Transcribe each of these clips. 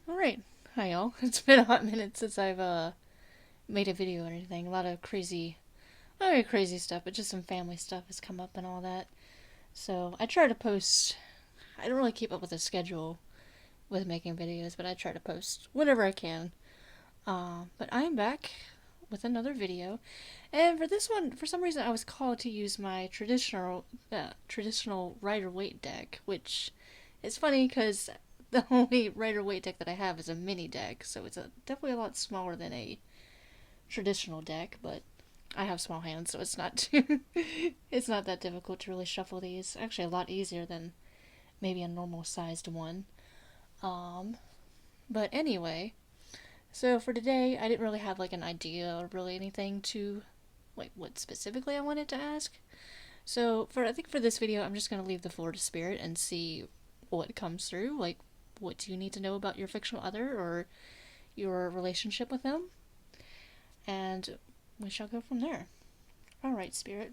Alright, hi y'all. It's been a hot minute since I've made a video or anything. A lot of crazy, not really crazy stuff, but just some family stuff has come up and all that. So I try to post, I don't really keep up with the schedule with making videos, but I try to post whenever I can. But I'm back with another video. And for this one, for some reason I was called to use my traditional Rider-Waite deck, which is funny because the only Rider-Waite deck that I have is a mini deck, so it's definitely a lot smaller than a traditional deck, but I have small hands, so it's not too, it's not that difficult to really shuffle these. Actually, a lot easier than maybe a normal sized one. Um, but anyway, so for today, I didn't really have like an idea or really anything to like what specifically I wanted to ask. So I think for this video, I'm just gonna leave the floor to spirit and see what comes through. Like, what do you need to know about your fictional other or your relationship with them? And we shall go from there. Alright, spirit.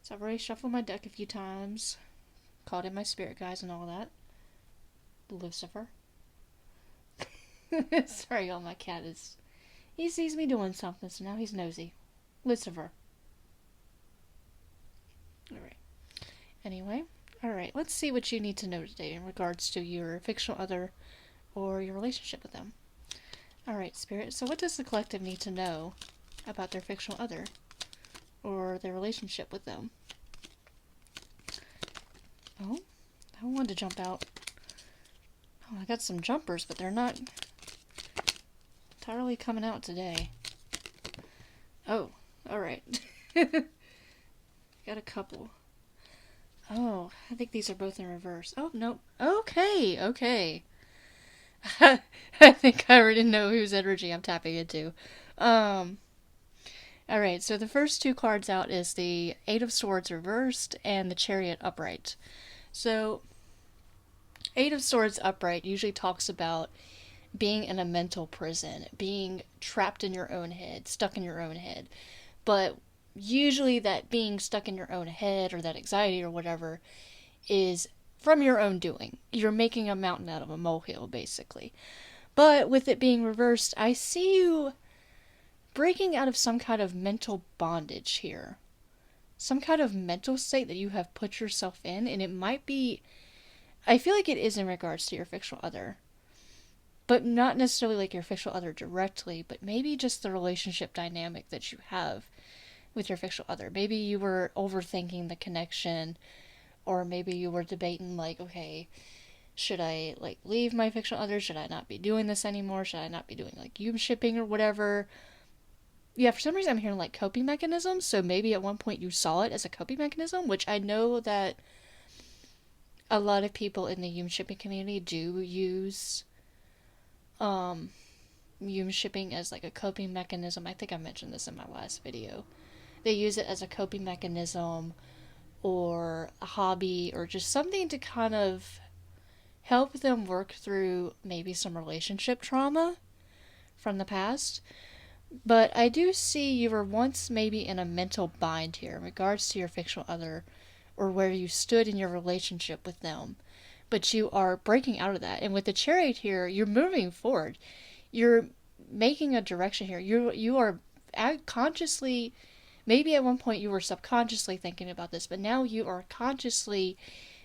So I've already shuffled my deck a few times, called in my spirit guides and all that. Lucifer. Sorry, y'all, my cat is. He sees me doing something, so now he's nosy. Lucifer. Alright. Anyway, alright, let's see what you need to know today in regards to your fictional other or your relationship with them. Alright, Spirit, so what does the collective need to know about their fictional other or their relationship with them? Oh, I wanted to jump out. Oh, I got some jumpers, but they're not entirely coming out today. Oh, alright. Got a couple. Oh, I think these are both in reverse. Oh, no. Okay, okay. I think I already know whose energy I'm tapping into. Um, alright, so the first two cards out is the Eight of Swords reversed and the Chariot upright. So, Eight of Swords upright usually talks about being in a mental prison, being trapped in your own head, stuck in your own head. But usually that being stuck in your own head or that anxiety or whatever is from your own doing. You're making a mountain out of a molehill, basically. But with it being reversed, I see you breaking out of some kind of mental bondage here. Some kind of mental state that you have put yourself in, and it might be. I feel like it is in regards to your fictional other. But not necessarily like your fictional other directly, but maybe just the relationship dynamic that you have with your fictional other. Maybe you were overthinking the connection, or maybe you were debating, like, okay, should I, like, leave my fictional other? Should I not be doing this anymore? Should I not be doing, like, you shipping or whatever? Yeah, for some reason I'm hearing, like, coping mechanisms, so maybe at one point you saw it as a coping mechanism, which I know that a lot of people in the Yum shipping community do use Yum shipping as like a coping mechanism. I think I mentioned this in my last video. They use it as a coping mechanism or a hobby or just something to kind of help them work through maybe some relationship trauma from the past. But I do see you were once maybe in a mental bind here in regards to your fictional other or where you stood in your relationship with them. But you are breaking out of that. And with the chariot here, you're moving forward. You're making a direction here. You are consciously, maybe at one point you were subconsciously thinking about this, but now you are consciously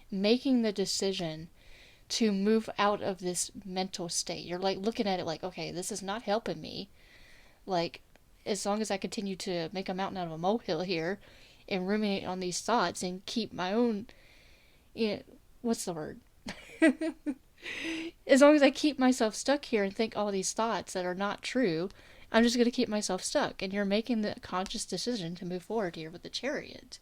making the decision to move out of this mental state. You're like looking at it like, okay, this is not helping me. Like, as long as I continue to make a mountain out of a molehill here and ruminate on these thoughts and keep my own, you know, what's the word? As long as I keep myself stuck here and think all these thoughts that are not true, I'm just going to keep myself stuck. And you're making the conscious decision to move forward here with the chariot.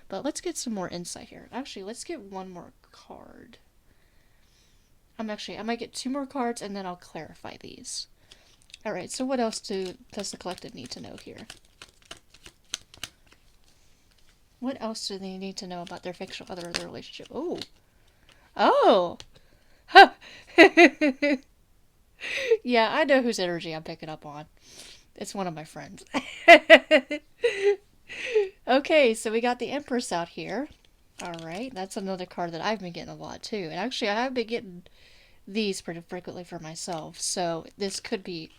But let's get some more insight here. Actually, let's get one more card. I might get two more cards and then I'll clarify these. Alright, so what else does the collective need to know here? What else do they need to know about their fictional other or their relationship? Oh! Oh! Huh. Yeah, I know whose energy I'm picking up on. It's one of my friends. Okay, so we got the Empress out here. Alright, that's another card that I've been getting a lot too. And actually, I have been getting these pretty frequently for myself. So this could be,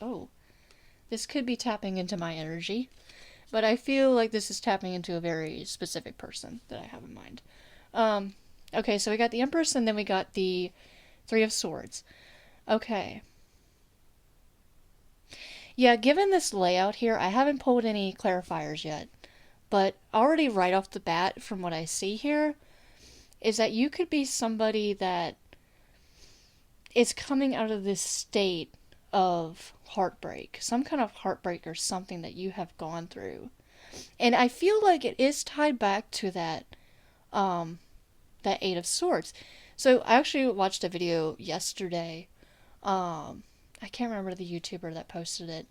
this could be tapping into my energy. But I feel like this is tapping into a very specific person that I have in mind. Okay, so we got the Empress and then we got the Three of Swords. Okay. Yeah, given this layout here, I haven't pulled any clarifiers yet. But already right off the bat, from what I see here, is that you could be somebody that is coming out of this state of heartbreak. Some kind of heartbreak or something that you have gone through. And I feel like it is tied back to that Eight of Swords. So I actually watched a video yesterday. I can't remember the YouTuber that posted it.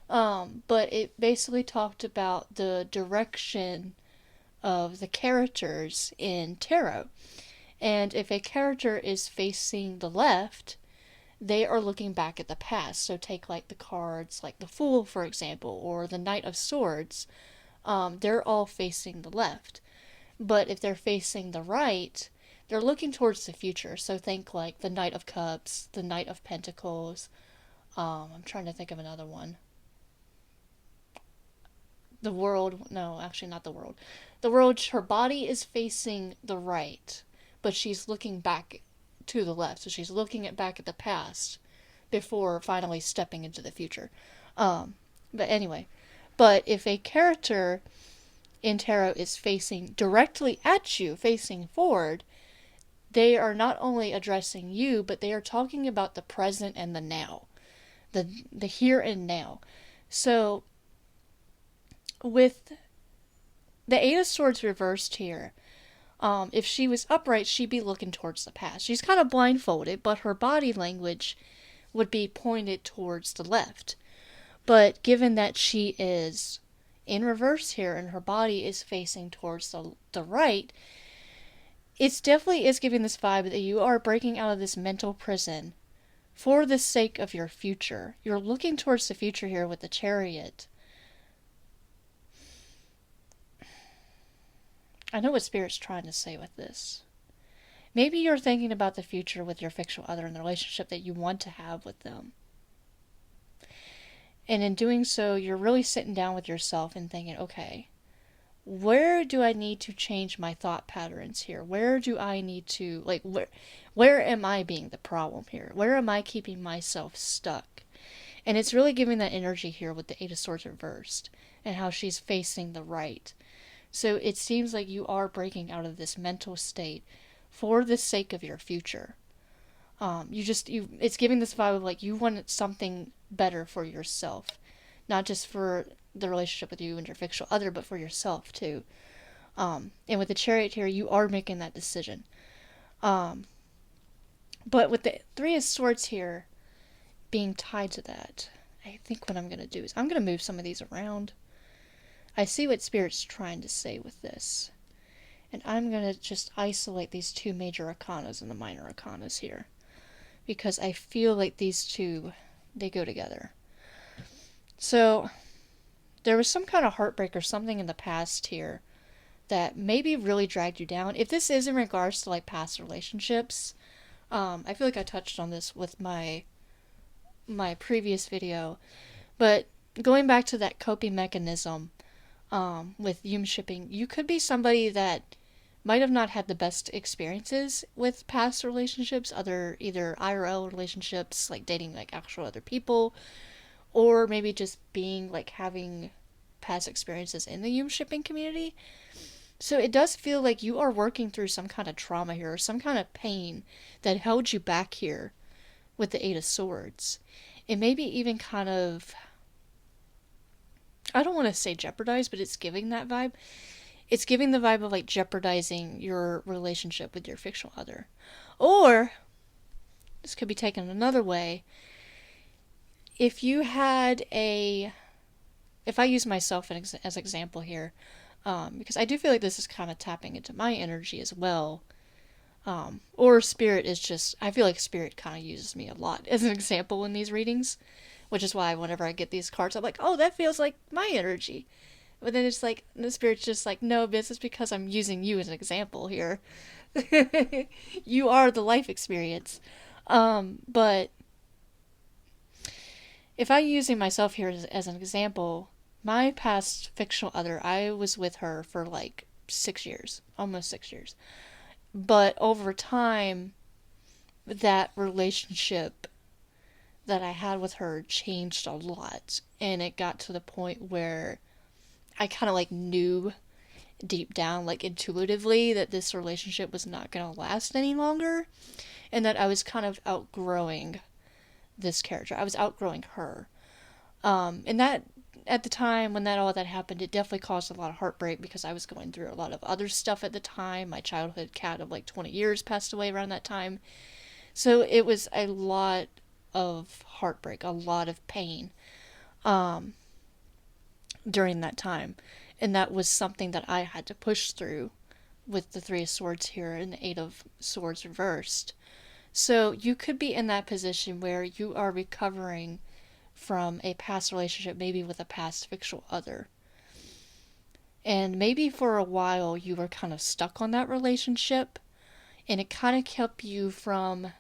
But it basically talked about the direction of the characters in tarot. And if a character is facing the left, they are looking back at the past. So take like the cards, like the Fool, for example, or the Knight of Swords. They're all facing the left. But if they're facing the right, they're looking towards the future. So think like the Knight of Cups, the Knight of Pentacles. I'm trying to think of another one. The World, no, actually not the World. The World, her body is facing the right, but she's looking back to the left. So she's looking back at the past before finally stepping into the future. But anyway, but if a character in tarot is facing directly at you, facing forward, they are not only addressing you, but they are talking about the present and the now, the here and now. So with the Eight of Swords reversed here, if she was upright, she'd be looking towards the past. She's kind of blindfolded, but her body language would be pointed towards the left. But given that she is in reverse here and her body is facing towards the right, it's definitely is giving this vibe that you are breaking out of this mental prison for the sake of your future. You're looking towards the future here with the Chariot. I know what Spirit's trying to say with this. Maybe you're thinking about the future with your fictional other and the relationship that you want to have with them. And in doing so, you're really sitting down with yourself and thinking, okay, where do I need to change my thought patterns here? Where do I need to, like, where am I being the problem here? Where am I keeping myself stuck? And it's really giving that energy here with the Eight of Swords reversed and how she's facing the right. So it seems like you are breaking out of this mental state for the sake of your future. It's giving this vibe of like you want something better for yourself, not just for the relationship with you and your fictional other, but for yourself too. And with the Chariot here, you are making that decision. But with the Three of Swords here being tied to that, I think what I'm going to do is I'm going to move some of these around. I see what Spirit's trying to say with this. And I'm going to just isolate these two major arcanas and the minor arcanas here. Because I feel like these two, they go together. So, there was some kind of heartbreak or something in the past here that maybe really dragged you down. If this is in regards to like past relationships, I feel like I touched on this with my previous video. But going back to that coping mechanism with Yum shipping, you could be somebody that might have not had the best experiences with past relationships, either IRL relationships, like dating like actual other people, or maybe just being like having past experiences in the Yum shipping community. So it does feel like you are working through some kind of trauma here, or some kind of pain that held you back here with the Eight of Swords. It may be even kind of, I don't want to say jeopardized, but it's giving that vibe. It's giving the vibe of like jeopardizing your relationship with your fictional other. Or, this could be taken another way. If you had if I use myself as example here, because I do feel like this is kind of tapping into my energy as well. Or Spirit is just, I feel like Spirit kind of uses me a lot as an example in these readings. Which is why whenever I get these cards, I'm like, oh, that feels like my energy. But then it's like, the Spirit's just like, no, this is because I'm using you as an example here. You are the life experience. But if I'm using myself here as an example, my past fictional other, I was with her for like 6 years, almost 6 years. But over time, that relationship that I had with her changed a lot. And it got to the point where I kind of like knew deep down, like intuitively, that this relationship was not going to last any longer. And that I was kind of outgrowing this character. I was outgrowing her. And that, at the time when all that happened, it definitely caused a lot of heartbreak because I was going through a lot of other stuff at the time. My childhood cat of like 20 years passed away around that time. So it was a lot of heartbreak, a lot of pain during that time. And that was something that I had to push through with the Three of Swords here and the Eight of Swords reversed. So you could be in that position where you are recovering from a past relationship, maybe with a past fictional other. And maybe for a while you were kind of stuck on that relationship, and it kind of kept you from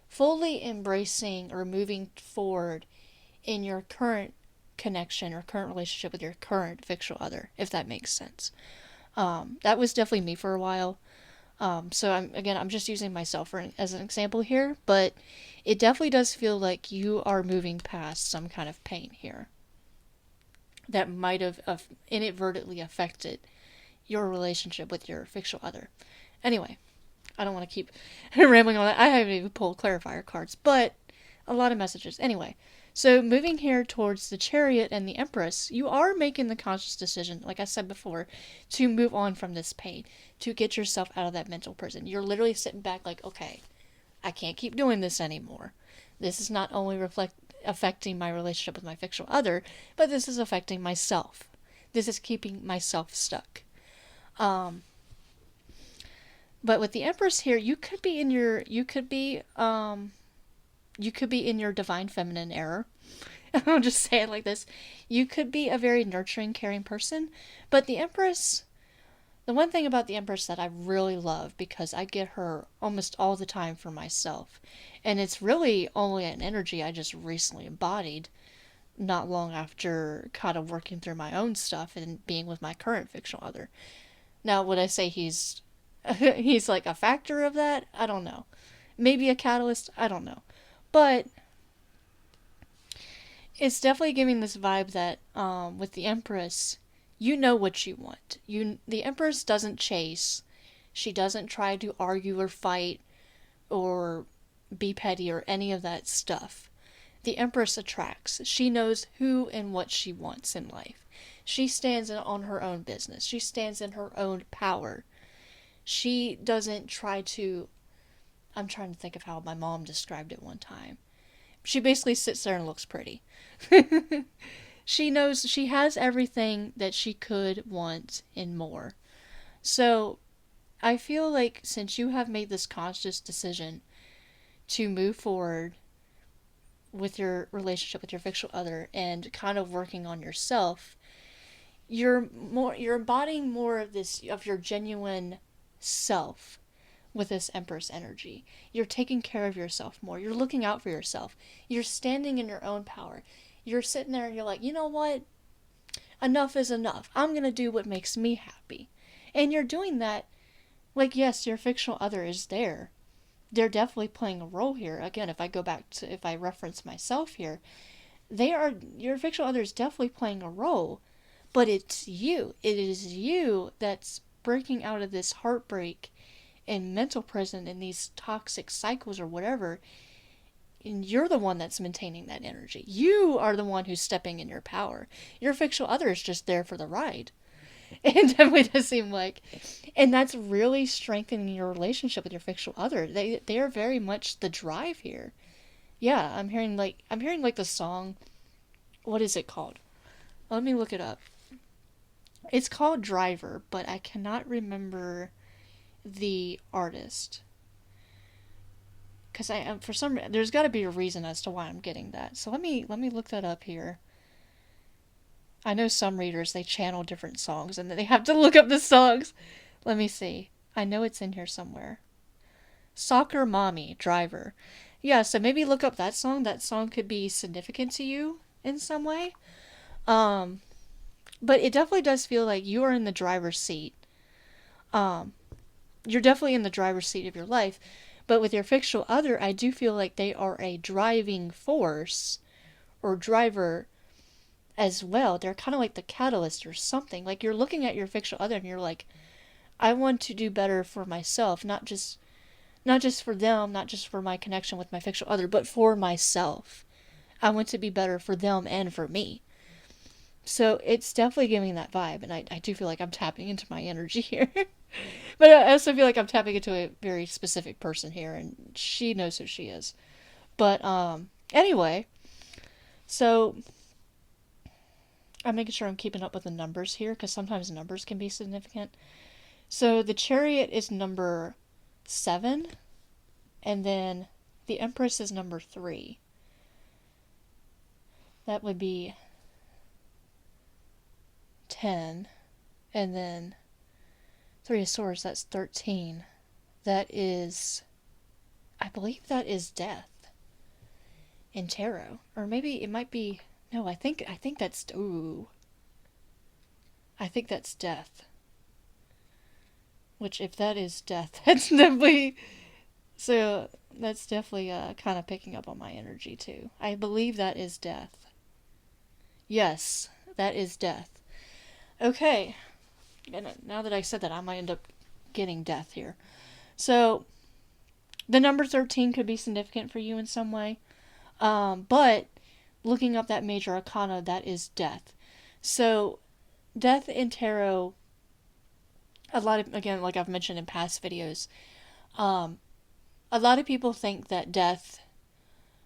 fully embracing or moving forward in your current connection or current relationship with your current fictional other, if that makes sense. That was definitely me for a while. So I'm just using myself as an example here, but it definitely does feel like you are moving past some kind of pain here that might have inadvertently affected your relationship with your fictional other. Anyway, I don't want to keep rambling on that. I haven't even pulled clarifier cards, but a lot of messages. Anyway, so moving here towards the Chariot and the Empress, you are making the conscious decision, like I said before, to move on from this pain, to get yourself out of that mental prison. You're literally sitting back like, okay, I can't keep doing this anymore. This is not only affecting my relationship with my fictional other, but this is affecting myself. This is keeping myself stuck. But with the Empress here, you could be in your divine feminine era. I'll just say it like this. You could be a very nurturing, caring person, but the Empress, the one thing about the Empress that I really love, because I get her almost all the time for myself, and it's really only an energy I just recently embodied not long after kind of working through my own stuff and being with my current fictional other. Now, would I say he's he's like a factor of that? I don't know. Maybe a catalyst? I don't know. But it's definitely giving this vibe that with the Empress, you know what you want. The Empress doesn't chase. She doesn't try to argue or fight or be petty or any of that stuff. The Empress attracts. She knows who and what she wants in life. She stands on her own business. She stands in her own power. She doesn't try to... I'm trying to think of how my mom described it one time. She basically sits there and looks pretty. She knows she has everything that she could want and more. So I feel like since you have made this conscious decision to move forward with your relationship with your fictional other and kind of working on yourself, you're embodying more of your genuine self with this Empress energy. You're taking care of yourself more. You're looking out for yourself. You're standing in your own power. You're sitting there and you're like, you know what? Enough is enough. I'm going to do what makes me happy. And you're doing that. Like, yes, your fictional other is there. They're definitely playing a role here. Again, if I reference myself here, your fictional other is definitely playing a role. But it's you. It is you that's breaking out of this heartbreak and mental prison in these toxic cycles or whatever, and you're the one that's maintaining that energy. You are the one who's stepping in your power. Your fictional other is just there for the ride. And definitely does seem like, and that's really strengthening your relationship with your fictional other. They are very much the drive here. Yeah, I'm hearing like the song. What is it called? Let me look it up. It's called Driver, but I cannot remember the artist, because there's got to be a reason as to why I'm getting that. So let me look that up here. I know some readers, they channel different songs and then they have to look up the songs. Let me see. I know it's in here somewhere. Soccer Mommy, Driver. Yeah, so maybe look up that song. That song could be significant to you in some way. Um, but it definitely does feel like you are in the driver's seat. Um, you're definitely in the driver's seat of your life. But with your fictional other, I do feel like they are a driving force or driver as well. They're kind of like the catalyst or something. Like you're looking at your fictional other and you're like, I want to do better for myself, not just for them, not just for my connection with my fictional other, but for myself. I want to be better for them and for me. So it's definitely giving that vibe, and I do feel like I'm tapping into my energy here. But I also feel like I'm tapping into a very specific person here, and she knows who she is. But anyway, so I'm making sure I'm keeping up with the numbers here, because sometimes numbers can be significant. So the chariot is number 7, and then the empress is number 3. That would be 10, and then 3 of swords, that's 13. That is, I believe that is death in tarot. Or maybe it might be, no, I think that's, ooh. I think that's death. Which, if that is death, that's definitely, so that's definitely kind of picking up on my energy too. I believe that is death. Yes, that is death. Okay, and now that I said that, I might end up getting death here. So, the number 13 could be significant for you in some way. But looking up that major arcana, that is death. So, death in tarot, a lot of, again, like I've mentioned in past videos, a lot of people think that death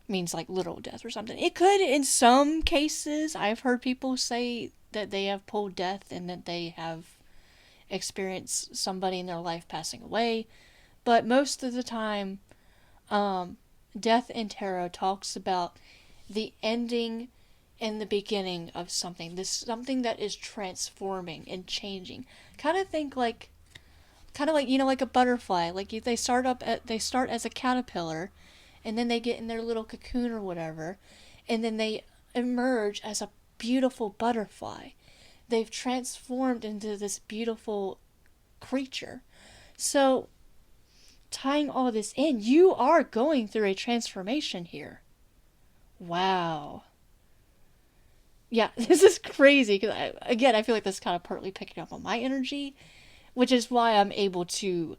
means like literal death or something. It could in some cases. I've heard people say that they have pulled death and that they have experienced somebody in their life passing away. But most of the time, death in tarot talks about the ending and the beginning of something. This something that is transforming and changing. Kind of like like a butterfly. Like they start as a caterpillar, and then they get in their little cocoon or whatever, and then they emerge as a beautiful butterfly. They've transformed into this beautiful creature. So, tying all this in, you are going through a transformation here. Wow. Yeah, this is crazy because I feel like this is kind of partly picking up on my energy, which is why I'm able to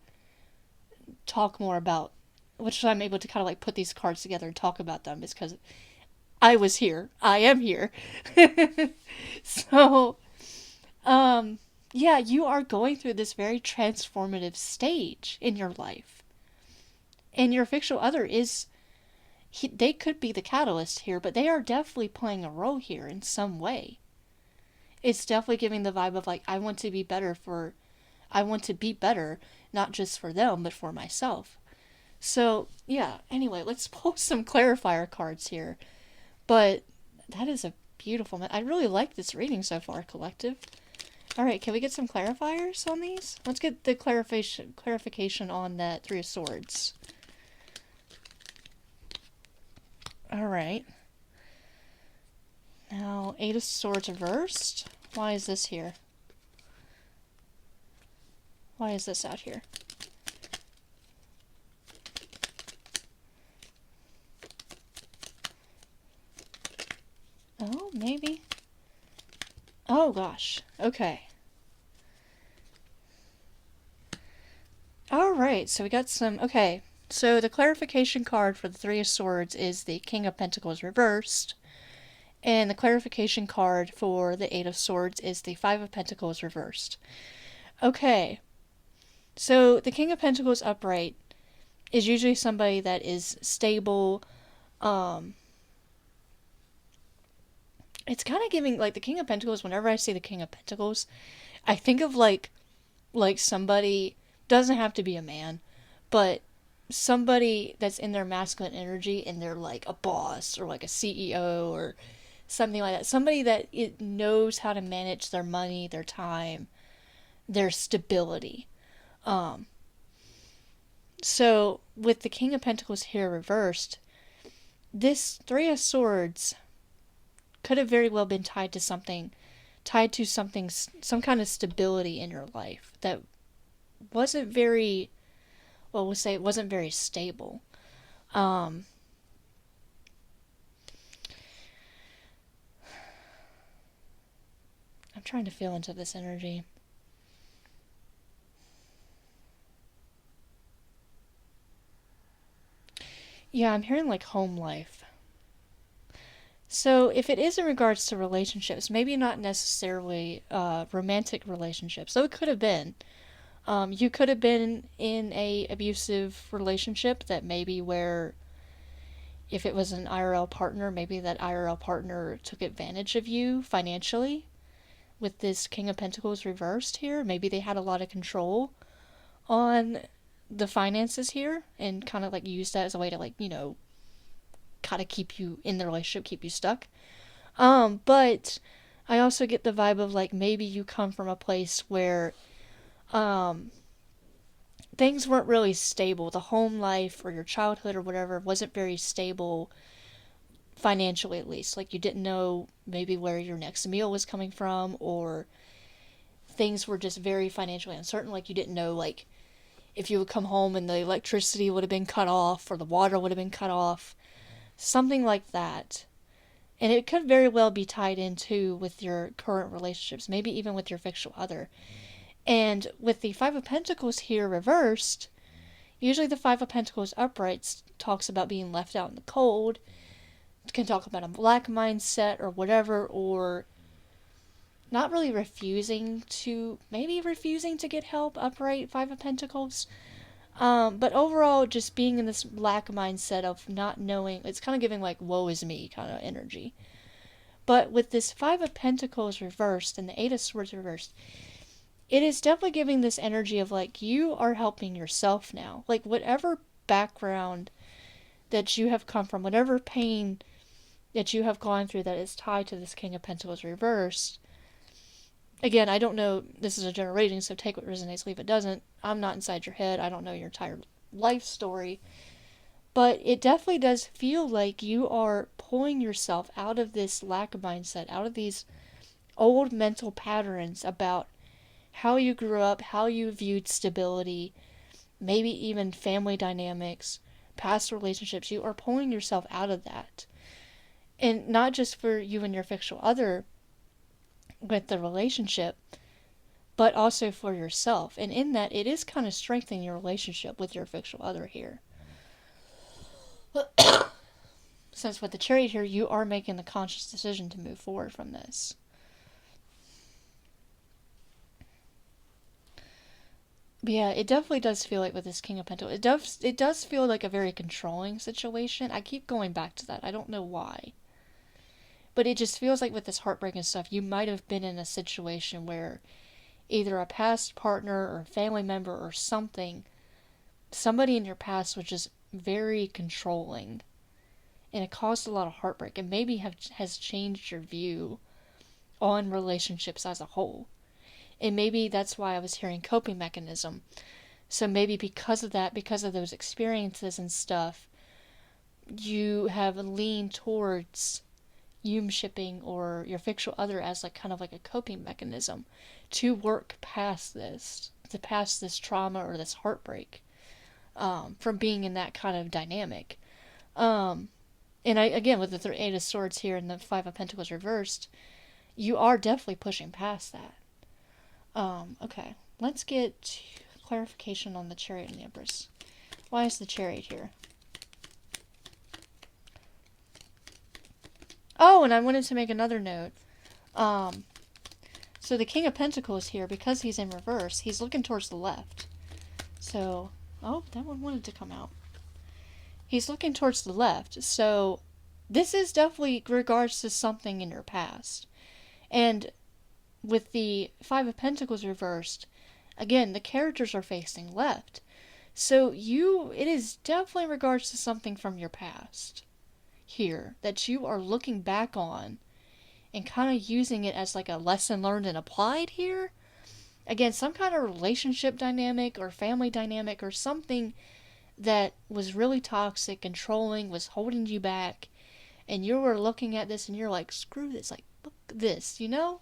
talk more about, which I'm able to kind of like put these cards together and talk about them, is because I was here. I am here. So, yeah, you are going through this very transformative stage in your life. And your fictional other they could be the catalyst here, but they are definitely playing a role here in some way. It's definitely giving the vibe of like, I want to be better, not just for them, but for myself. So, yeah, anyway, let's pull some clarifier cards here. But that is a beautiful, I really like this reading so far, collective. Alright, can we get some clarifiers on these? Let's get the clarification on that 3 of Swords. Alright. Now, 8 of Swords reversed. Why is this here? Why is this out here? Oh, maybe. Oh, gosh. Okay. Alright, so we got some... Okay, so the clarification card for the 3 of Swords is the King of Pentacles reversed. And the clarification card for the 8 of Swords is the 5 of Pentacles reversed. Okay. So the King of Pentacles upright is usually somebody that is stable. It's kind of giving, like, the King of Pentacles, whenever I see the King of Pentacles, I think of like somebody, doesn't have to be a man, but somebody that's in their masculine energy and they're like a boss or like a CEO or something like that. Somebody that it knows how to manage their money, their time, their stability. So with the King of Pentacles here reversed, this Three of Swords could have very well been tied to something, some kind of stability in your life that wasn't very, well, we'll say it wasn't very stable. Um, I'm trying to feel into this energy. Yeah, I'm hearing like home life. So if it is in regards to relationships, maybe not necessarily romantic relationships. So it could have been. You could have been in a abusive relationship that maybe where if it was an IRL partner, maybe that IRL partner took advantage of you financially. With this King of Pentacles reversed here, maybe they had a lot of control on the finances here and kind of like used that as a way to like, kind of keep you in the relationship, keep you stuck. But I also get the vibe of like maybe you come from a place where um things weren't really stable. The home life or your childhood or whatever wasn't very stable financially, at least. Like you didn't know maybe where your next meal was coming from, or things were just very financially uncertain. Like you didn't know like if you would come home and the electricity would have been cut off or the water would have been cut off, something like that. And it could very well be tied into with your current relationships, maybe even with your fictional other. And with the Five of Pentacles here reversed, usually the Five of Pentacles upright talks about being left out in the cold. It can talk about a black mindset or whatever, or not really maybe refusing to get help, upright Five of Pentacles. But overall, just being in this black mindset of not knowing, it's kind of giving like woe is me kind of energy. But with this Five of Pentacles reversed and the Eight of Swords reversed, it is definitely giving this energy of like you are helping yourself now. Like whatever background that you have come from, whatever pain that you have gone through that is tied to this King of Pentacles reversed. Again, I don't know, this is a general reading, so take what resonates, leave it doesn't. I'm not inside your head. I don't know your entire life story. But it definitely does feel like you are pulling yourself out of this lack of mindset, out of these old mental patterns about how you grew up, how you viewed stability, maybe even family dynamics, past relationships. You are pulling yourself out of that. And not just for you and your fictional other with the relationship, but also for yourself. And in that, it is kind of strengthening your relationship with your fictional other here. Since with the Chariot here, you are making the conscious decision to move forward from this. But yeah, it definitely does feel like with this King of Pentacles, it does feel like a very controlling situation. I keep going back to that. I don't know why. But it just feels like with this heartbreak and stuff, you might have been in a situation where either a past partner or a family member or somebody in your past was just very controlling. And it caused a lot of heartbreak and maybe has changed your view on relationships as a whole. And maybe that's why I was hearing coping mechanism. So maybe because of that, because of those experiences and stuff, you have leaned towards shipping or your fictional other as like kind of like a coping mechanism to work past this, to pass this trauma or this heartbreak, from being in that kind of dynamic. And I, again, with the Eight of Swords here and the Five of Pentacles reversed, you are definitely pushing past that. Okay, let's get clarification on the Chariot and the Empress. Why is the Chariot here? Oh, and I wanted to make another note. So the King of Pentacles here, because he's in reverse, he's looking towards the left. So, oh, that one wanted to come out. He's looking towards the left. So, this is definitely regards to something in your past. And with the Five of Pentacles reversed, again, the characters are facing left. So it is definitely in regards to something from your past here that you are looking back on and kind of using it as like a lesson learned and applied here. Again, some kind of relationship dynamic or family dynamic or something that was really toxic, controlling, was holding you back, and you were looking at this and you're like, screw this, like, look at this, you know?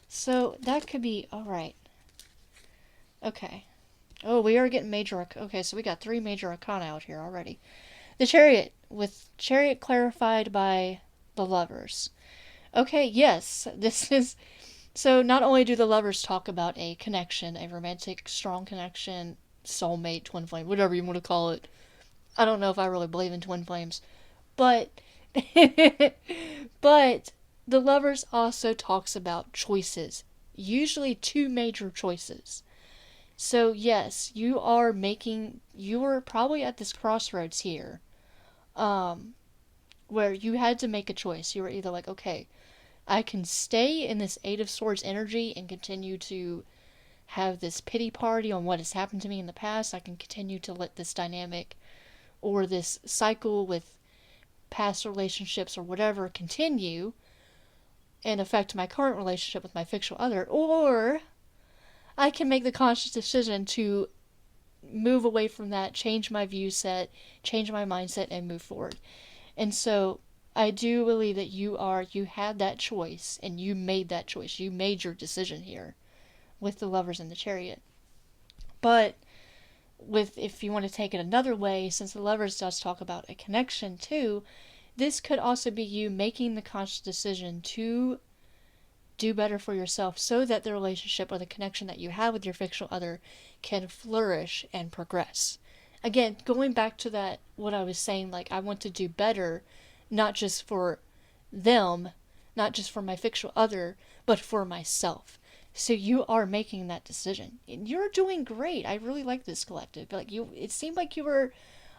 So that could be, alright. Okay. Oh, we are getting major, okay, so we got 3 major arcana out here already. The Chariot, with Chariot clarified by the Lovers. Okay, yes, this is... So not only do the Lovers talk about a connection, a romantic, strong connection, soulmate, twin flame, whatever you want to call it. I don't know if I really believe in twin flames. But... but the Lovers also talks about choices. Usually 2 major choices. So yes, you are probably at this crossroads here, where you had to make a choice. You were either like, okay, I can stay in this Eight of Swords energy and continue to have this pity party on what has happened to me in the past. I can continue to let this dynamic or this cycle with past relationships or whatever continue and affect my current relationship with my fictional other, or I can make the conscious decision to move away from that, change my view set, change my mindset, and move forward. And so I do believe that you had that choice, and you made that choice. You made your decision here with the Lovers and the Chariot. But if you want to take it another way, since the Lovers does talk about a connection too, this could also be you making the conscious decision to do better for yourself so that the relationship or the connection that you have with your fictional other can flourish and progress. Again, going back to that, what I was saying, like, I want to do better, not just for them, not just for my fictional other, but for myself. So you are making that decision. You're doing great. I really like this collective. Like, it seemed like you were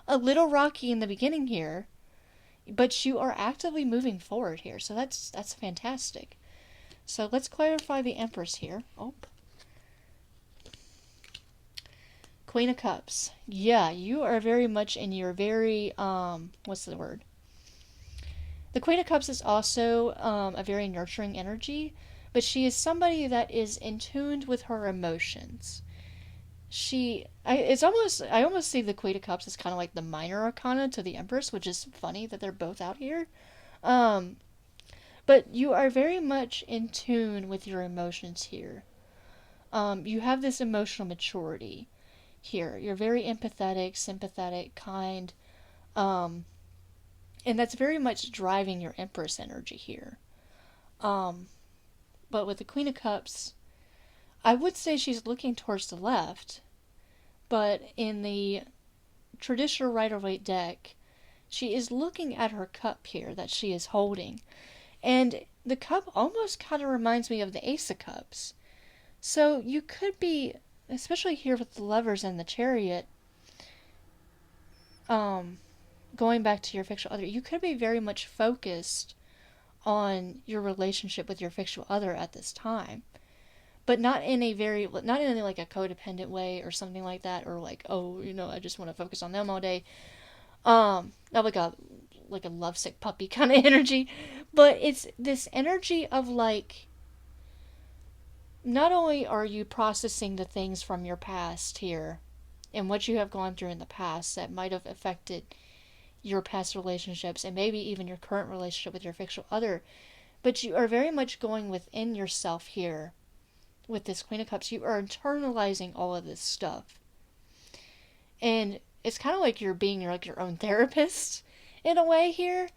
a little rocky in the beginning here, but you are actively moving forward here. So that's fantastic. So let's clarify the Empress here. Oh. Queen of Cups. Yeah, you are very much in your very, what's the word? The Queen of Cups is also a very nurturing energy, but she is somebody that is in tune with her emotions. I almost see the Queen of Cups as kind of like the minor arcana to the Empress, which is funny that they're both out here. But you are very much in tune with your emotions here. You have this emotional maturity here. You're very empathetic, sympathetic, kind. And that's very much driving your Empress energy here. But with the Queen of Cups, I would say she's looking towards the left. But in the traditional Rider-Waite deck, she is looking at her cup here that she is holding. And the cup almost kind of reminds me of the Ace of Cups. So you could be, especially here with the Lovers and the Chariot, going back to your fictional other, you could be very much focused on your relationship with your fictional other at this time. But not in like a codependent way or something like that, or like, oh, I just want to focus on them all day. Not like a lovesick puppy kind of energy, but it's this energy of like, not only are you processing the things from your past here and what you have gone through in the past that might have affected your past relationships and maybe even your current relationship with your fictional other, but you are very much going within yourself here with this Queen of Cups. You are internalizing all of this stuff. And it's kind of like you're being your own therapist in a way here.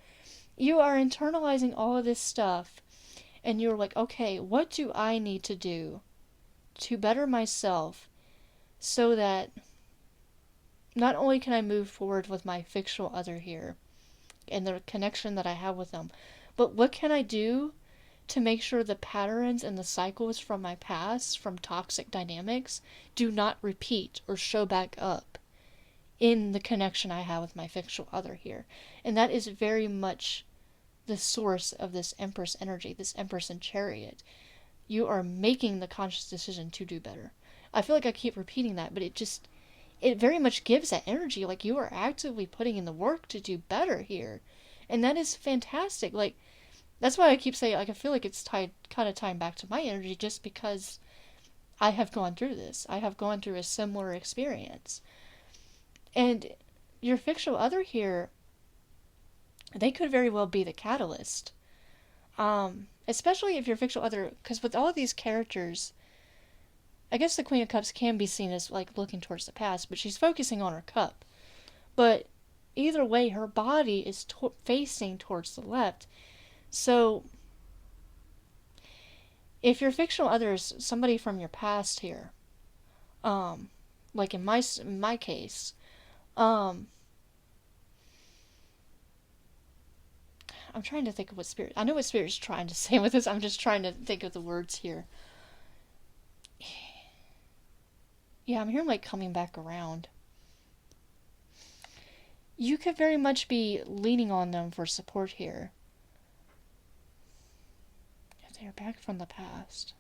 You are internalizing all of this stuff and you're like, okay, what do I need to do to better myself so that not only can I move forward with my fictional other here and the connection that I have with them, but what can I do to make sure the patterns and the cycles from my past, from toxic dynamics, do not repeat or show back up in the connection I have with my fictional other here. And that is very much the source of this Empress energy, this Empress and Chariot. You are making the conscious decision to do better. I feel like I keep repeating that, but it very much gives that energy. Like, you are actively putting in the work to do better here. And that is fantastic. Like, that's why I keep saying, like, I feel like it's kind of tying back to my energy, just because I have gone through this. I have gone through a similar experience. And your fictional other here, they could very well be the catalyst. Especially if your fictional other, because with all of these characters, I guess the Queen of Cups can be seen as like looking towards the past, but she's focusing on her cup. But either way, her body is facing towards the left. So if your fictional other is somebody from your past here, um, like in my case, um, I'm trying to think of what spirit. I know what spirit's trying to say with this. I'm just trying to think of the words here. Yeah, I'm hearing like coming back around. You could very much be leaning on them for support here. If they're back from the past.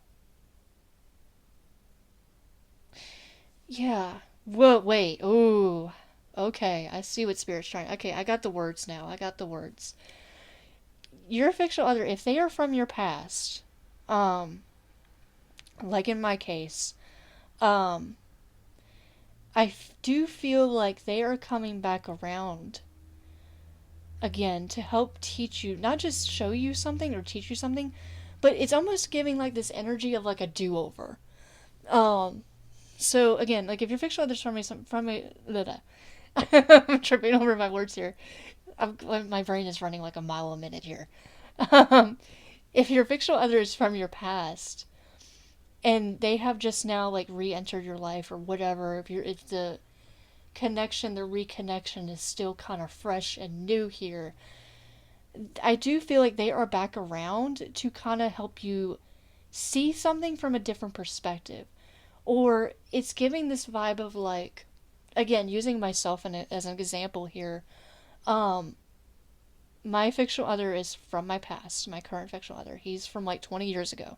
Yeah. Whoa, wait. Ooh. Okay, I see what spirit's trying. Okay, I got the words now. I got the words. Your fictional other, if they are from your past, um, like in my case, um, do feel like they are coming back around again to help teach you, not just show you something or teach you something, but it's almost giving like this energy of like a do-over. Um, so again, like if your fictional other's from me, I'm tripping over my words here. My brain is running like a mile a minute here. Um, if your fictional other is from your past and they have just now like re-entered your life or whatever, if the connection, the reconnection is still kind of fresh and new here, I do feel like they are back around to kind of help you see something from a different perspective. Or it's giving this vibe of like, again, using myself as an example here, um, my fictional other is from my past, my current fictional other. He's from like 20 years ago.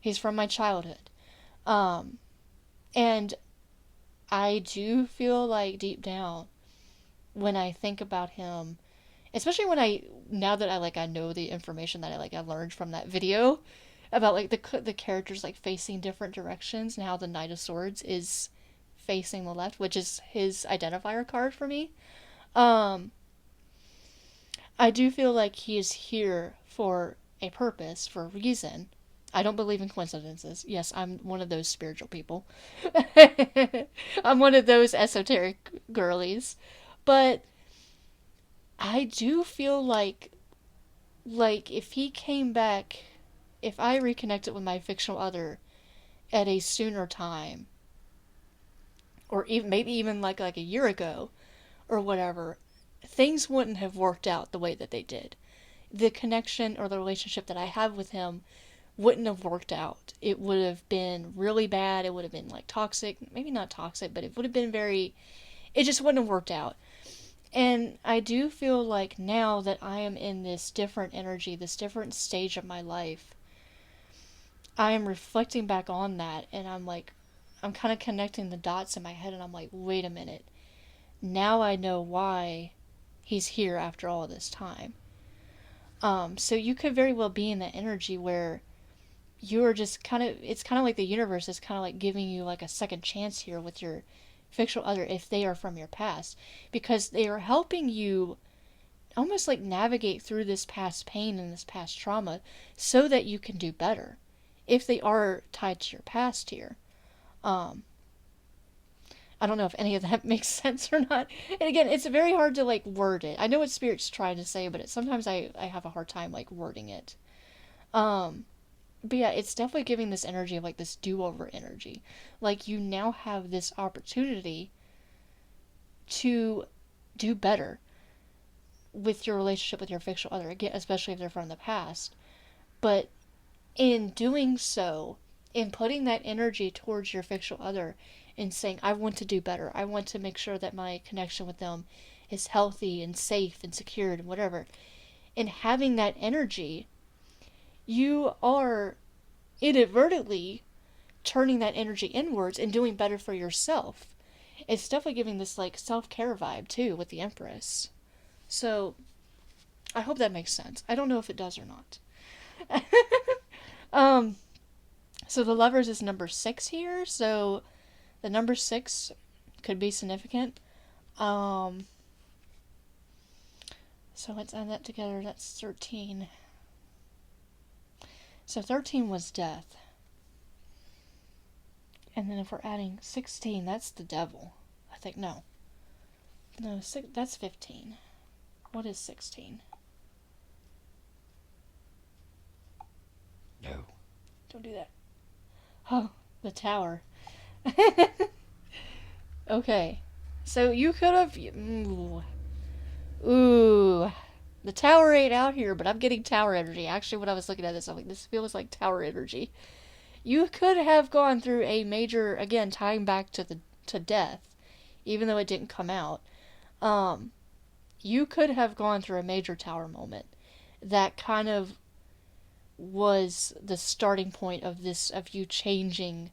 He's from my childhood. Um, and I do feel like deep down when I think about him, especially now that I know the information that I learned from that video about like the characters like facing different directions and how the Knight of Swords is facing the left, which is his identifier card for me. Um, I do feel like he is here for a purpose, for a reason. I don't believe in coincidences. Yes, I'm one of those spiritual people. I'm one of those esoteric girlies. But I do feel like if he came back, if I reconnected with my fictional other at a sooner time, or even maybe even like a year ago or whatever, things wouldn't have worked out the way that they did. The connection or the relationship that I have with him wouldn't have worked out. It would have been really bad. It would have been like toxic. Maybe not toxic, but it would have been very. It just wouldn't have worked out. And I do feel like now that I am in this different energy, this different stage of my life, I am reflecting back on that and I'm kind of connecting the dots in my head and I'm like, wait a minute. Now I know why he's here after all this time. So you could very well be in that energy where you're just it's kind of like the universe is kind of like giving you like a second chance here with your fictional other if they are from your past, because they are helping you almost like navigate through this past pain and this past trauma so that you can do better if they are tied to your past here. um I don't know if any of that makes sense or not. And again, it's very hard to like word it. I know what spirit's trying to say, but sometimes I have a hard time like wording it. um but yeah, it's definitely giving this energy of like this do-over energy. Like you now have this opportunity to do better with your relationship with your fictional other, again, especially if they're from the past. But in doing so, in putting that energy towards your fictional other and saying, I want to do better, I want to make sure that my connection with them is healthy and safe and secured and whatever, and having that energy, you are inadvertently turning that energy inwards and doing better for yourself. It's definitely giving this like self-care vibe too with the Empress. So I hope that makes sense. I don't know if it does or not. um so the Lovers is number 6 here, so the number 6 could be significant. Um, so let's add that together. That's 13. So 13 was death. And then if we're adding 16, that's the devil. I think, no. No, that's 15. What is 16? No. Don't do that. Oh, the tower. Okay. So you could have... Ooh. The tower ain't out here, but I'm getting tower energy. Actually, when I was looking at this, I'm like, this feels like tower energy. You could have gone through a major, again, tying back to death, even though it didn't come out. Um, you could have gone through a major tower moment that kind of was the starting point of you changing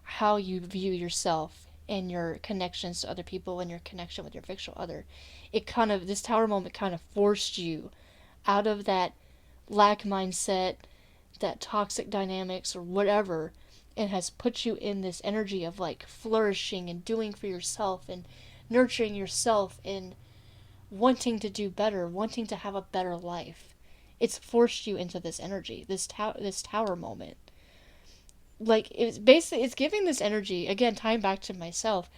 how you view yourself and your connections to other people and your connection with your fictional other. This tower moment kind of forced you out of that lack mindset, that toxic dynamics or whatever, and has put you in this energy of like flourishing and doing for yourself and nurturing yourself and wanting to do better, wanting to have a better life. It's forced you into this energy, this tower moment. Like it's giving this energy again, tying back to myself.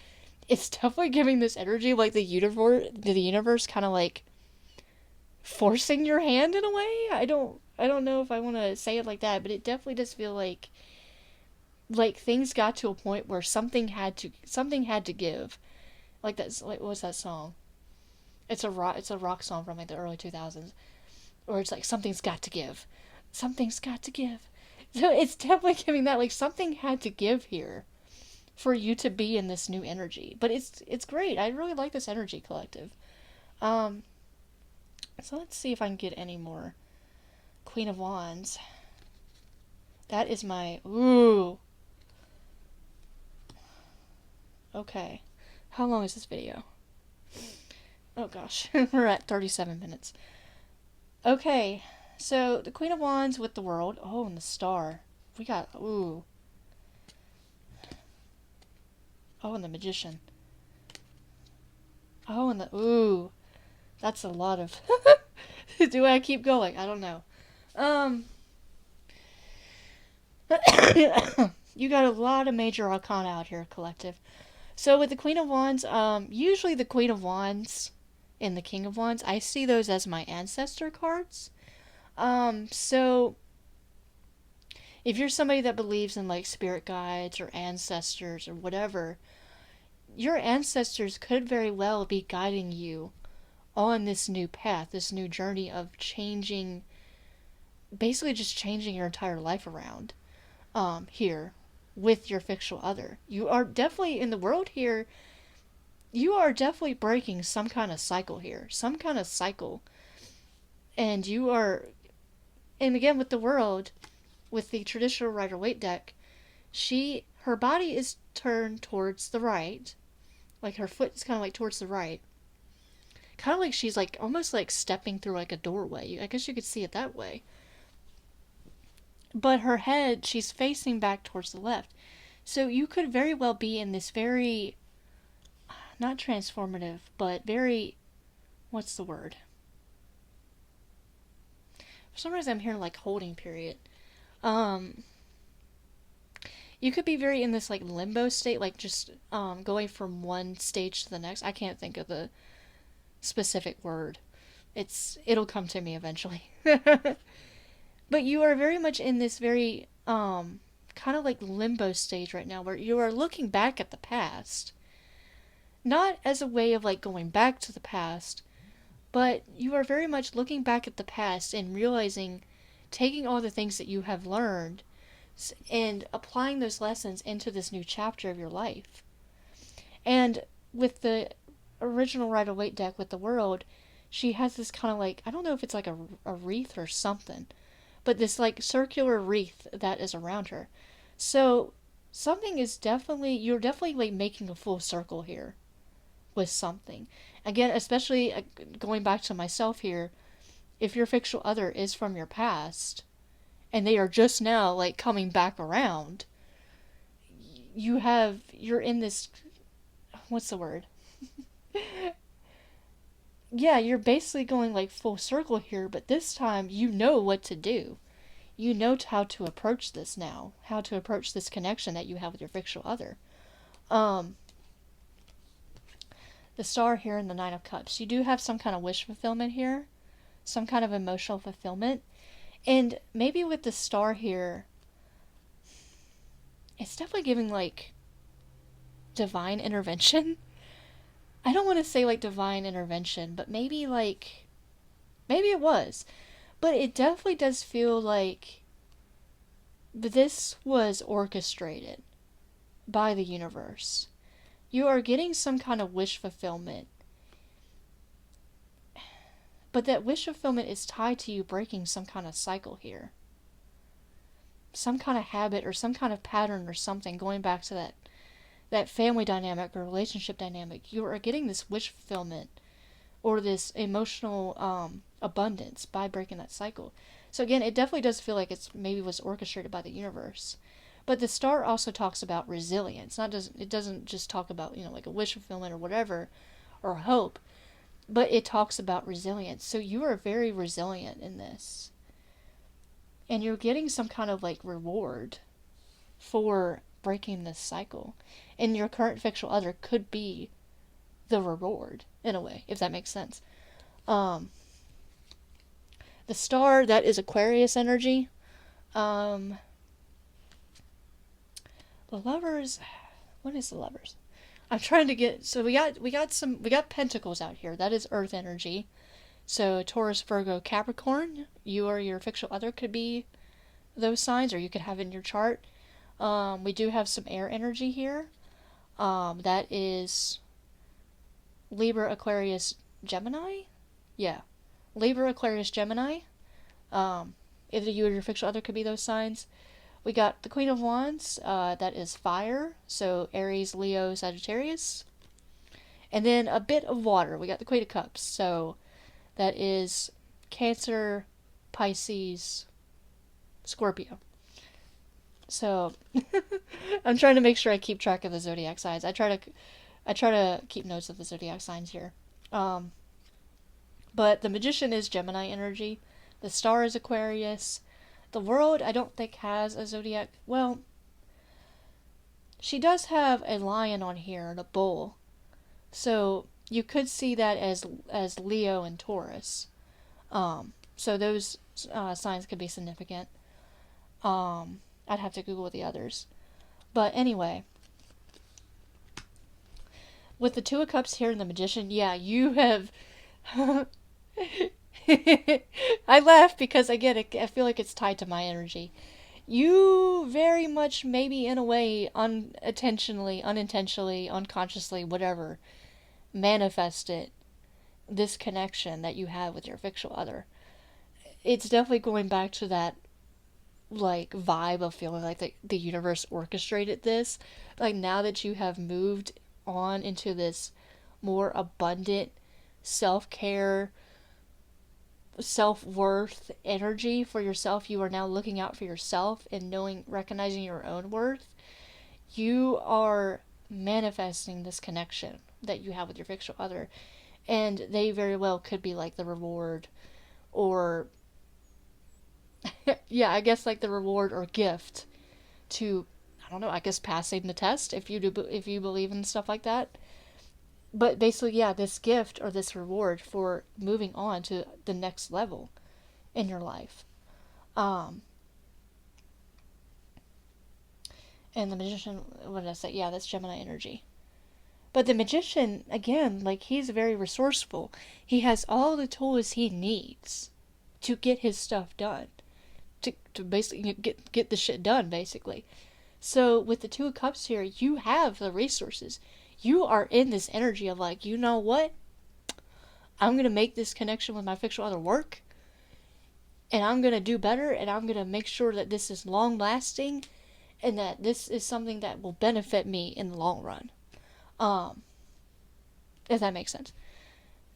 It's definitely giving this energy like the universe kind of like forcing your hand in a way. I don't know if I want to say it like that, but it definitely does feel like things got to a point where something had to give. Like that's like what's that song? It's a rock song from like the early 2000s, where it's like something's got to give. Something's got to give. So it's definitely giving that like something had to give here for you to be in this new energy. But it's great. I really like this energy collective. Um so let's see if I can get any more Queen of Wands. That is my ooh. Okay. How long is this video? Oh gosh, we're at 37 minutes. Okay, so the Queen of Wands with the World. Oh, and the Star. We got, ooh. Oh, and the Magician. Oh, and the, ooh. That's a lot of, do I keep going? I don't know. Um, you got a lot of major arcana out here, collective. So with the Queen of Wands, usually the Queen of Wands and the King of Wands, I see those as my ancestor cards. So if you're somebody that believes in like spirit guides or ancestors or whatever, your ancestors could very well be guiding you on this new path, this new journey of changing, basically just changing your entire life around, here with your fictional other. You are definitely in the world here. You are definitely breaking some kind of cycle here, some kind of cycle. And you are, and again with the world, with the traditional Rider-Waite deck, her body is turned towards the right, like her foot is kind of like towards the right, kind of like she's like almost like stepping through like a doorway. I guess you could see it that way. But her head, she's facing back towards the left. So you could very well be in this very, not transformative, but very, what's the word? For some reason I'm hearing like holding period. Um, you could be very in this like limbo state, like just going from one stage to the next. I can't think of the specific word. It'll come to me eventually. But you are very much in this very kind of like limbo stage right now where you are looking back at the past. Not as a way of like going back to the past, but you are very much looking back at the past and realizing, taking all the things that you have learned and applying those lessons into this new chapter of your life. And with the original Rider-Waite deck with the World, she has this kind of like, I don't know if it's like a wreath or something, but this like circular wreath that is around her. So you're definitely like making a full circle here with something. Again, especially going back to myself here, if your fictional other is from your past and they are just now like coming back around, you're in this, what's the word? Yeah, you're basically going like full circle here, but this time you know what to do. You know how to approach this now, how to approach this connection that you have with your fictional other. Um, the star here in the Nine of Cups, you do have some kind of wish fulfillment here, some kind of emotional fulfillment. And maybe with the star here, it's definitely giving like divine intervention. I don't want to say like divine intervention, but maybe it was. But it definitely does feel like this was orchestrated by the universe. You are getting some kind of wish fulfillment. But that wish fulfillment is tied to you breaking some kind of cycle here. Some kind of habit or some kind of pattern or something going back to that family dynamic or relationship dynamic. You are getting this wish fulfillment or this emotional abundance by breaking that cycle. So again, it definitely does feel like it's maybe was orchestrated by the universe. But the star also talks about resilience. It doesn't just talk about, like a wish fulfillment or whatever or hope, but it talks about resilience. So you are very resilient in this. And you're getting some kind of like reward for breaking this cycle. And your current fictional other could be the reward in a way, if that makes sense. Um, the star, that is Aquarius energy. Um, the lovers, what is the lovers? I'm trying to get, so we got pentacles out here. That is earth energy. So Taurus, Virgo, Capricorn, you or your fictional other could be those signs, or you could have it in your chart. We do have some air energy here. That is Libra, Aquarius, Gemini. Yeah, Libra, Aquarius, Gemini. Either you or your fictional other could be those signs. We got the Queen of Wands. That is fire. So Aries, Leo, Sagittarius. And then a bit of water. We got the Queen of Cups. So that is Cancer, Pisces, Scorpio. So I'm trying to make sure I keep track of the zodiac signs. I try to keep notes of the zodiac signs here. Um, but the Magician is Gemini energy. The Star is Aquarius. The World, I don't think has a zodiac. Well, she does have a lion on here and a bull, so you could see that as Leo and Taurus. So those signs could be significant. I'd have to Google the others. But anyway, with the Two of Cups here and the Magician, yeah, you have. I laugh because again, I feel like it's tied to my energy. You very much, maybe in a way, unintentionally, unconsciously, whatever, manifested this connection that you have with your fictional other. It's definitely going back to that like vibe of feeling like the universe orchestrated this. Like now that you have moved on into this more abundant self-care, self-worth energy for yourself, you are now looking out for yourself and recognizing your own worth. You are manifesting this connection that you have with your fictional other, and they very well could be like the reward or yeah, I guess like the reward or gift to, I don't know, I guess passing the test if you believe in stuff like that. But basically, yeah, this gift or this reward for moving on to the next level in your life. Um, and the Magician, what did I say? Yeah, that's Gemini energy. But the Magician, again, like he's very resourceful. He has all the tools he needs to get his stuff done. To basically get the shit done, basically. So with the Two of Cups here, you have the resources. You are in this energy of like, you know what? I'm going to make this connection with my fictional other work. And I'm going to do better. And I'm going to make sure that this is long lasting. And that this is something that will benefit me in the long run. If that makes sense.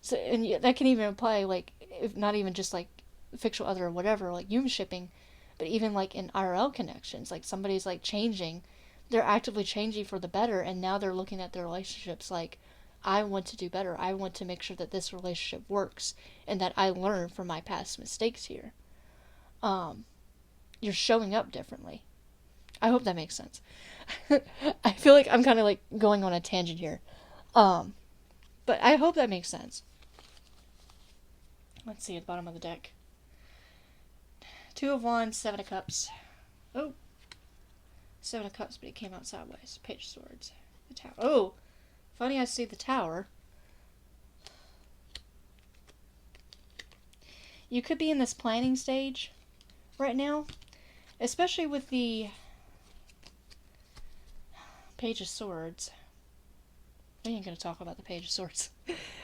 So, and that can even apply, like, if not even just like fictional other or whatever, like human shipping, but even like in IRL connections, like somebody's like changing, they're actively changing for the better, and now they're looking at their relationships like, I want to do better. I want to make sure that this relationship works and that I learn from my past mistakes here. Um, you're showing up differently. I hope that makes sense. I feel like I'm kind of like going on a tangent here. Um, but I hope that makes sense. Let's see at the bottom of the deck. Two of Wands, Seven of Cups. Oh, Seven of Cups, but it came out sideways. Page of Swords. The Tower. Oh, funny I see the Tower. You could be in this planning stage right now, especially with the Page of Swords. We ain't gonna talk about the Page of Swords.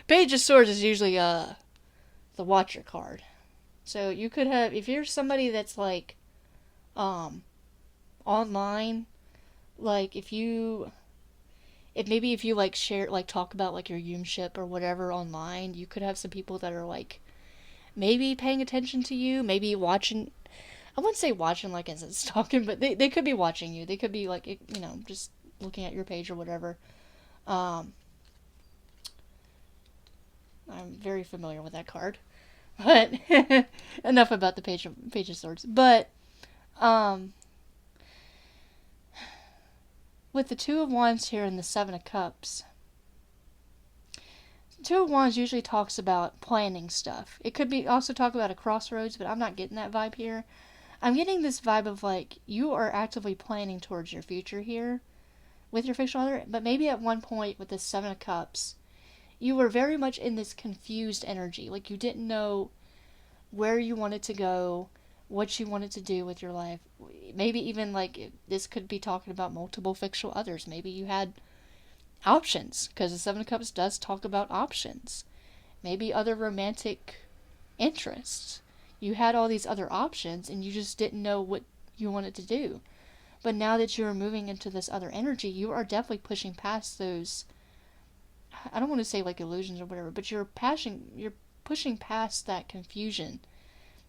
Page of Swords is usually the Watcher card. So you could have, if you're somebody that's like online, like if maybe if you like share, like talk about like your Yoomship or whatever online, you could have some people that are like maybe paying attention to you, maybe watching. I wouldn't say watching like as it's talking, but they could be watching you. They could be like, you know, just looking at your page or whatever. I'm very familiar with that card. But enough about the Page of Swords. But with the Two of Wands here and the Seven of Cups, Two of Wands usually talks about planning stuff. It could be also talk about a crossroads, but I'm not getting that vibe here. I'm getting this vibe of like you are actively planning towards your future here with your fictional other, but maybe at one point with the Seven of Cups, you were very much in this confused energy. Like you didn't know where you wanted to go, what you wanted to do with your life. Maybe even like this could be talking about multiple fictional others. Maybe you had options, because the Seven of Cups does talk about options. Maybe other romantic interests. You had all these other options and you just didn't know what you wanted to do. But now that you're moving into this other energy, you are definitely pushing past those, I don't want to say like illusions or whatever, but you're pushing past that confusion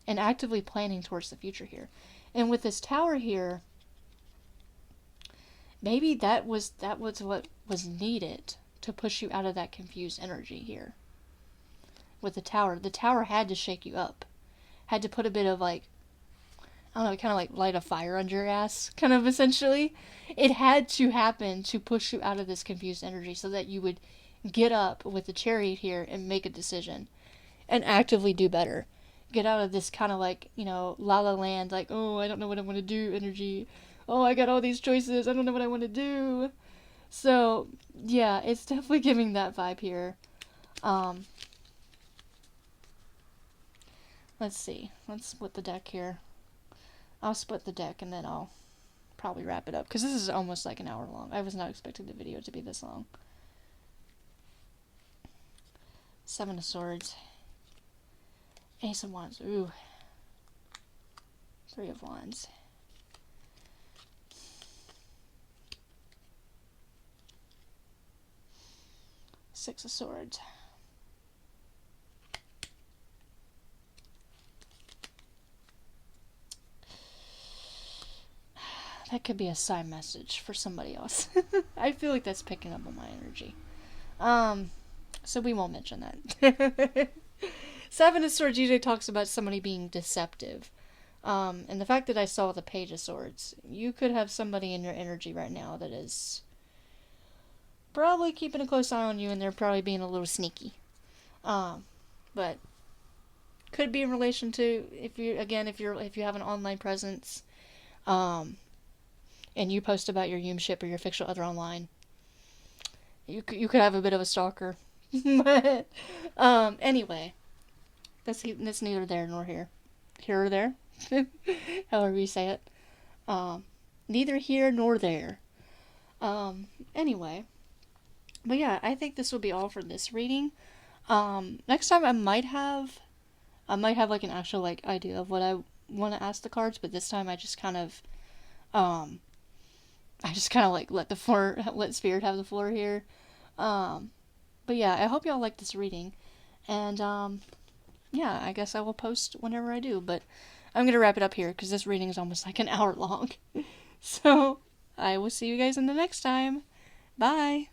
and actively planning towards the future here. And with this Tower here, maybe that was what was needed to push you out of that confused energy here. With the Tower had to shake you up. Had to put a bit of like, I don't know, kind of like light a fire under your ass, kind of essentially. It had to happen to push you out of this confused energy so that you would get up with the Chariot here and make a decision and actively do better. Get out of this kind of like, you know, la la land, like, oh, I don't know what I want to do energy. Oh, I got all these choices. I don't know what I want to do. So, yeah, it's definitely giving that vibe here. Let's see. Let's split the deck here. I'll split the deck and then I'll probably wrap it up, because this is almost like an hour long. I was not expecting the video to be this long. Seven of Swords. Ace of Wands. Ooh. Three of Wands. Six of Swords. That could be a side message for somebody else. I feel like that's picking up on my energy. So we won't mention that. Seven of Swords usually talks about somebody being deceptive. And the fact that I saw the Page of Swords, you could have somebody in your energy right now that is probably keeping a close eye on you, and they're probably being a little sneaky. But could be in relation to if you have an online presence, and you post about your Yoomship or your fictional other online, you could have a bit of a stalker. But anyway, that's neither there nor here. Here or there, however you say it. Neither here nor there. Anyway, but yeah, I think this will be all for this reading. Next time I might have like an actual like idea of what I want to ask the cards, but this time I just kind of like let Spirit have the floor here. But yeah, I hope y'all like this reading, and yeah, I guess I will post whenever I do, but I'm gonna wrap it up here because this reading is almost like an hour long. So I will see you guys in the next time. Bye.